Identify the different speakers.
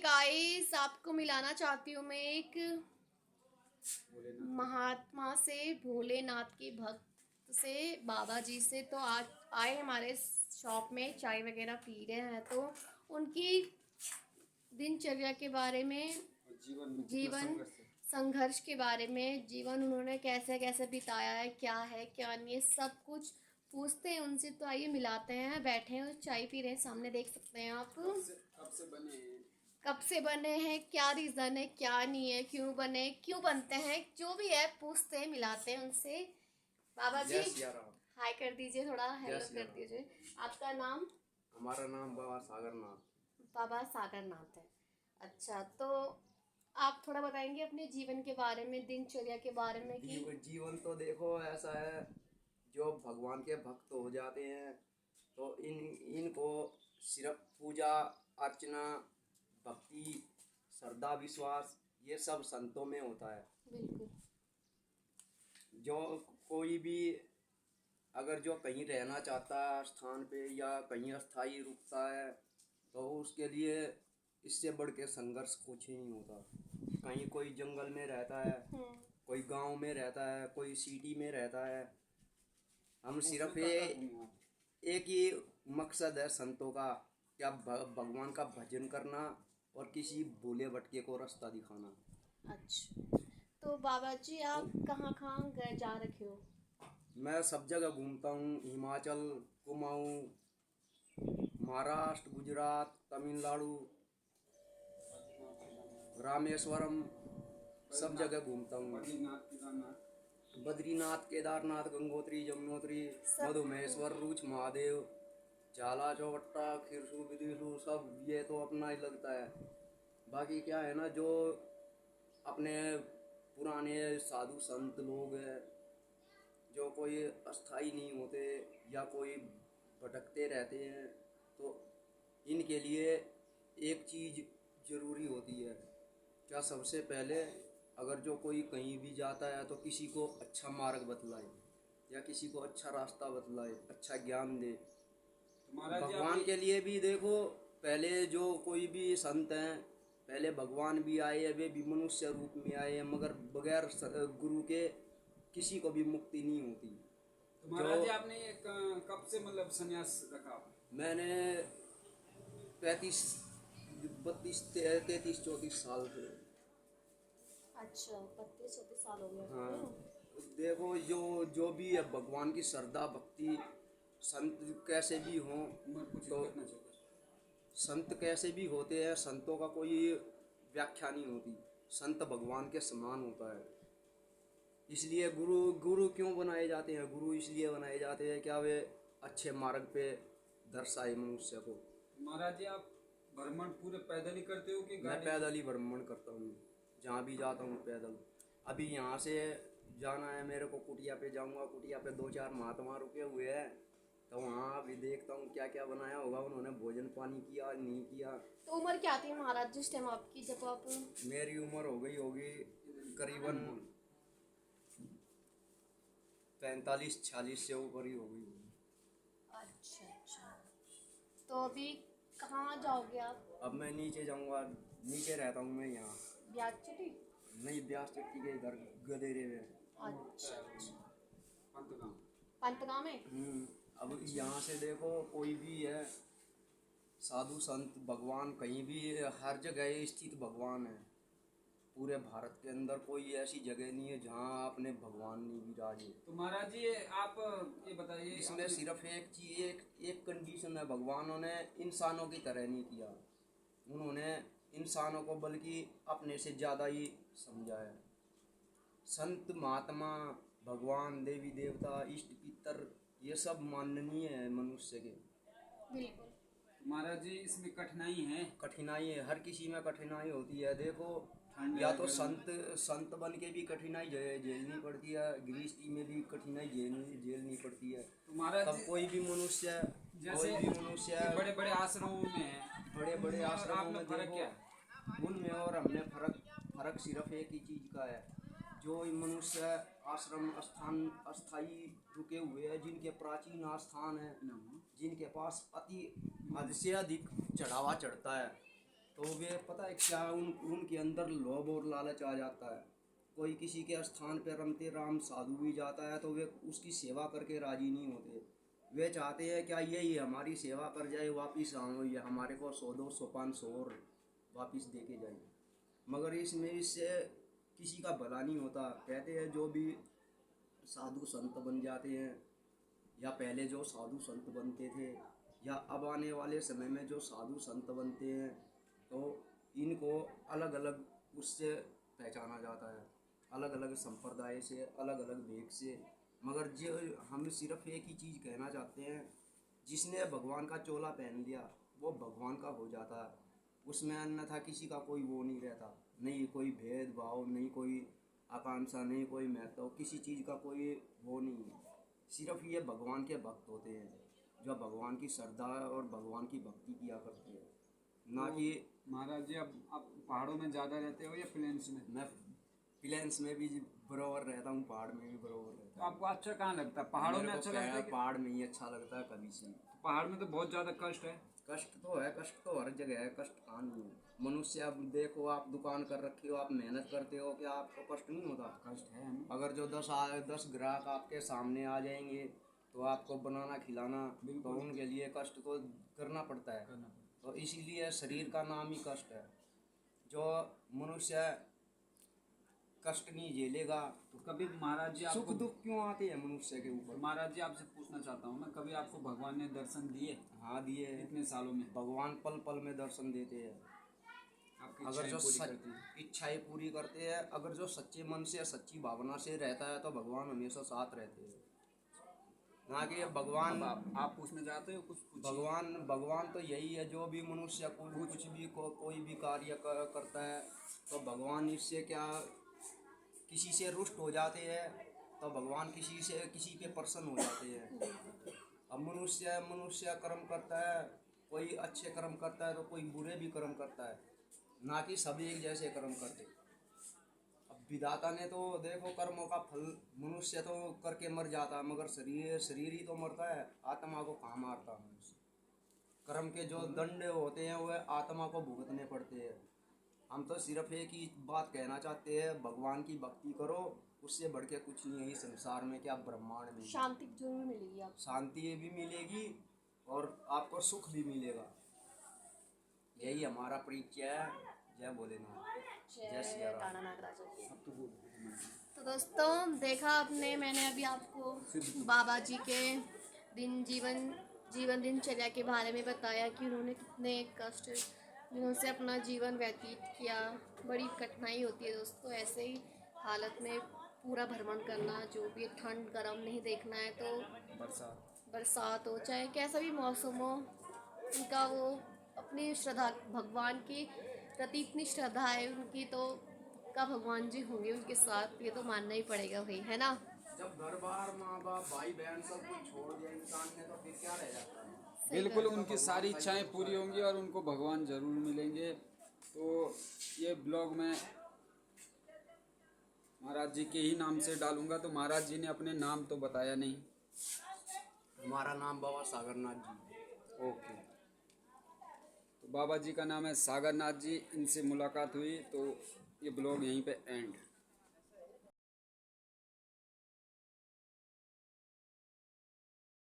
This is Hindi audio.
Speaker 1: गाइस, आपको मिलाना चाहती हूँ मैं एक महात्मा से, भोलेनाथ के भक्त से, बाबा जी से। तो आज आए हमारे शॉप में, चाय वगैरह पी रहे हैं। तो उनकी दिनचर्या के बारे में, जीवन संघर्ष के बारे में, जीवन उन्होंने कैसे कैसे बिताया है क्या नहीं है, सब कुछ पूछते हैं उनसे। तो आइए मिलाते हैं। बैठे हैं, चाय पी रहे हैं, सामने देख सकते हैं आप। कब से बने हैं, क्या रीज़न है, क्या नहीं है, क्यों बने, क्यों बनते हैं, जो भी है पूछते हैं, मिलाते हैं उनसे। बाबा जी हाय कर दीजिए, थोड़ा हेलो कर दीजिए। आपका नाम?
Speaker 2: हमारा नाम बाबा सागर नाथ।
Speaker 1: बाबा सागर नाथ है। अच्छा, तो आप थोड़ा बताएंगे अपने जीवन के बारे में, दिनचर्या के बारे में कि
Speaker 2: जीवन तो देखो ऐसा है, जो भगवान के भक्त हो जाते हैं तो इनको सिर्फ पूजा अर्चना, भक्ति, श्रद्धा, विश्वास ये सब संतों में होता है।
Speaker 1: बिल्कुल।
Speaker 2: जो कोई भी अगर जो कहीं रहना चाहता है स्थान पे या कहीं अस्थाई रुकता है तो उसके लिए इससे बढ़ के संघर्ष कुछ ही नहीं होता। कहीं कोई जंगल में रहता है, कोई गांव में रहता है, कोई सिटी में रहता है, हम सिर्फ एक ही मकसद है संतों का, क्या भगवान का भजन करना और किसी भूले भटके को रास्ता दिखाना।
Speaker 1: अच्छा, तो बाबा जी आप कहाँ कहाँ गए, जा रखे हो?
Speaker 2: मैं सब जगह घूमता हूँ, हिमाचल, कुमाऊँ, महाराष्ट्र, गुजरात, तमिलनाडु, रामेश्वरम, सब जगह घूमता हूँ। बद्रीनाथ, केदारनाथ, गंगोत्री, यमुनोत्री, मधुमेश्वर, रूच महादेव, झाला चौबट्टा, खिरसू विदिशु, सब ये तो अपना ही लगता है। बाकी क्या है ना, जो अपने पुराने साधु संत लोग हैं, जो कोई अस्थाई नहीं होते या कोई भटकते रहते हैं, तो इनके लिए एक चीज़ ज़रूरी होती है। क्या सबसे पहले अगर जो कोई कहीं भी जाता है तो किसी को अच्छा मार्ग बतलाए या किसी को अच्छा रास्ता बतलाए, अच्छा ज्ञान दे। भगवान के लिए भी देखो, पहले जो कोई भी संत हैं, पहले भगवान भी आए, वे भी मनुष्य रूप में आए, मगर बगैर गुरु के किसी को भी मुक्ति नहीं होती।
Speaker 3: तो महाराज जी आपने कब से मतलब संन्यास रखा?
Speaker 2: मैंने 35 32 33 34 साल से।
Speaker 1: अच्छा, 32-34 साल हो गए
Speaker 2: हाँ,
Speaker 1: आपको?
Speaker 2: देखो जो भी है भगवान की श्रद्धा भक्ति, संत कैसे भी हों, तो संत कैसे भी होते हैं, संतों का कोई व्याख्या नहीं होती। संत भगवान के समान होता है। इसलिए गुरु गुरु क्यों बनाए जाते हैं? गुरु इसलिए बनाए जाते हैं क्या वे अच्छे मार्ग पे दर्शाए मनुष्य को।
Speaker 3: महाराज जी आप भ्रमण पूरे पैदल ही करते हो कि
Speaker 2: मैं पैदल ही भ्रमण करता हूँ, जहाँ भी जाता हूँ पैदल। अभी यहाँ से जाना है मेरे को, कुटिया पे जाऊँगा, कुटिया पे 2-4 महात्मा रुके हुए हैं, तो वहाँ भी देखता हूँ क्या क्या बनाया होगा उन्होंने, भोजन पानी किया नहीं किया।
Speaker 1: तो उम्र क्या थी महाराज जिस टाइम आपकी, जब आप?
Speaker 2: मेरी उम्र हो गई होगी करीबन 45-46 से ऊपर ही हो गई होगी।
Speaker 1: अच्छा अच्छा, तो अभी कहाँ जाओगे आप?
Speaker 2: अब मैं नीचे जाऊँगा, नीचे रहता हूँ मैं यहाँ।
Speaker 1: ब्याज चटी?
Speaker 2: नहीं, ब्यास चट्टी के इधर गदेरे में।
Speaker 1: अच्छा अच्छा,
Speaker 3: पंतगांव।
Speaker 1: पंतगांव में?
Speaker 2: अब यहाँ से देखो कोई भी है, साधु संत भगवान कहीं भी हर जगह स्थित भगवान है। पूरे भारत के अंदर कोई ऐसी जगह नहीं है जहाँ अपने भगवान नहीं विराजे।
Speaker 3: तो महाराज जी आप ये बताइए,
Speaker 2: इसमें सिर्फ एक चीज, एक कंडीशन है, भगवानों ने इंसानों की तरह नहीं किया, उन्होंने इंसानों को बल्कि अपने से ज़्यादा ही समझा है। संत महात्मा, भगवान, देवी देवता, इष्ट पितर, ये सब माननीय है मनुष्य के।
Speaker 1: बिल्कुल।
Speaker 3: महाराज जी इसमें कठिनाई है?
Speaker 2: कठिनाई है, हर किसी में कठिनाई होती है। देखो, या तो संत बन के भी कठिनाई झेलनी पड़ती है, गृहस्थी में भी कठिनाई झेलनी पड़ती है।
Speaker 3: तो महाराज
Speaker 2: तब कोई भी मनुष्य
Speaker 3: बड़े बड़े आश्रमों में है,
Speaker 2: बड़े आश्रमों में
Speaker 3: फर्क क्या है?
Speaker 2: उनमें और हमने फर्क सिर्फ एक ही चीज़ का है। जो मनुष्य आश्रम स्थान अस्थाई रुके हुए हैं, जिनके प्राचीन आस्थान है, जिनके पास अति हद से अधिक चढ़ावा चढ़ता है, तो वे पता है क्या उनके अंदर लोभ और लालच आ जाता है। कोई किसी के स्थान पर रमते राम साधु भी जाता है तो वे उसकी सेवा करके राजी नहीं होते। वे चाहते हैं क्या यही हमारी सेवा कर जाए, वापिस ये हमारे को 100-200-500 और वापिस दे के जाए। मगर इससे किसी का भला नहीं होता। कहते हैं जो भी साधु संत बन जाते हैं, या पहले जो साधु संत बनते थे, या अब आने वाले समय में जो साधु संत बनते हैं, तो इनको अलग अलग उससे पहचाना जाता है, अलग अलग संप्रदाय से, अलग अलग वेग से। मगर जो हम सिर्फ एक ही चीज़ कहना चाहते हैं, जिसने भगवान का चोला पहन लिया वो भगवान का हो जाता है। उसमें अन्यथा किसी का कोई वो नहीं रहता, नहीं कोई भेदभाव, नहीं कोई आकांक्षा, नहीं कोई महत्व, किसी चीज़ का कोई वो नहीं है। सिर्फ ये भगवान के भक्त होते हैं जो भगवान की श्रद्धा और भगवान की भक्ति किया करते हैं, ना कि
Speaker 3: महाराज जी अब आप पहाड़ों में ज़्यादा रहते हो या प्लेन्स में?
Speaker 2: मैं प्लेन्स में भी बराबर रहता हूँ, पहाड़ में भी बराबर रहता
Speaker 3: तो आपको अच्छा कहाँ लगता है, पहाड़ों में
Speaker 2: मेरे को
Speaker 3: अच्छा
Speaker 2: क्या
Speaker 3: लगता
Speaker 2: है,
Speaker 3: है कि
Speaker 2: पहाड़ में ही अच्छा लगता है कभी से।
Speaker 3: पहाड़ में तो बहुत ज़्यादा कष्ट है।
Speaker 2: कष्ट तो है, कष्ट तो हर जगह है, कष्ट कहाँ नहीं है। मनुष्य अब देखो, आप दुकान कर रखी हो, आप मेहनत करते हो, क्या आपको कष्ट नहीं होता?
Speaker 3: कष्ट है हमें।
Speaker 2: अगर जो 10 ग्राहक आपके सामने आ जाएंगे तो आपको बनाना खिलाना, तो उनके लिए कष्ट तो करना पड़ता है। तो इसीलिए शरीर का नाम ही कष्ट है। जो मनुष्य कष्ट नहीं झेलेगा,
Speaker 3: तो कभी महाराज जी
Speaker 2: सुख
Speaker 3: आपको
Speaker 2: दुख क्यों आते हैं मनुष्य के ऊपर?
Speaker 3: महाराज जी आपसे पूछना चाहता हूँ मैं, कभी आपको भगवान ने दर्शन दिए
Speaker 2: हाँ दिए हैं।
Speaker 3: इतने सालों में?
Speaker 2: भगवान पल पल में दर्शन देते हैं।
Speaker 3: आपकी
Speaker 2: अगर जो
Speaker 3: इच्छाएं पूरी करती हैं।
Speaker 2: इच्छाएं पूरी करते हैं, अगर जो सच्चे मन से सच्ची भावना से रहता है तो भगवान हमेशा साथ रहते हैं। ना कि भगवान,
Speaker 3: अब आप पूछना चाहते हो कुछ पूछिए।
Speaker 2: भगवान तो यही है, जो भी मनुष्य कुछ भी कोई भी कार्य करता है तो भगवान इससे क्या किसी से रुष्ट हो जाते हैं, तो भगवान किसी पे प्रसन्न हो जाते हैं। अब मनुष्य कर्म करता है, कोई अच्छे कर्म करता है तो कोई बुरे भी कर्म करता है, ना कि सभी एक जैसे कर्म करते। अब विधाता ने तो देखो कर्मों का फल मनुष्य तो करके मर जाता है, मगर शरीर ही तो मरता है, आत्मा को कहाँ मारता मनुष्य। कर्म के जो दंड होते हैं वह आत्मा को भुगतने पड़ते हैं। हम तो सिर्फ एक ही बात कहना चाहते हैं, भगवान की भक्ति करो, उससे बढ़ के कुछ नहीं है इस संसार में, क्या ब्रह्मांड में।
Speaker 1: शांति जरूर मिलेगी आपको।
Speaker 2: शांति भी मिलेगी और आपको सुख भी मिलेगा। यही हमारा परिचय है। जय भोलेनाथ, जय सिया राम।
Speaker 1: कान्हा नागराजा की। तो दोस्तों देखा आपने, मैंने अभी आपको बाबा जी के दिनचर्या के बारे में बताया कि उन्होंने कितने कष्ट जिनसे अपना जीवन व्यतीत किया। बड़ी कठिनाई होती है दोस्तों ऐसे ही हालत में पूरा भ्रमण करना, जो भी ठंड गर्म नहीं देखना है, तो बरसात हो चाहे कैसा भी मौसम हो, उनका वो अपनी श्रद्धा भगवान के प्रति इतनी श्रद्धा है उनकी, तो का भगवान जी होंगे उनके साथ, ये तो मानना ही पड़ेगा भाई, है ना।
Speaker 2: जब घर बार माँ बाप भाई बहन सब कुछ छोड़ दिया इंसान ने तो फिर क्या रह जाता है?
Speaker 3: बिल्कुल उनकी सारी इच्छाएं पूरी होंगी और उनको भगवान जरूर मिलेंगे। तो ये ब्लॉग में महाराज जी के ही नाम से डालूंगा, तो महाराज जी ने अपने नाम तो बताया नहीं।
Speaker 2: हमारा नाम बाबा सागरनाथ जी।
Speaker 3: ओके, तो बाबा जी का नाम है सागरनाथ जी, इनसे मुलाकात हुई, तो ये ब्लॉग यहीं पे एंड।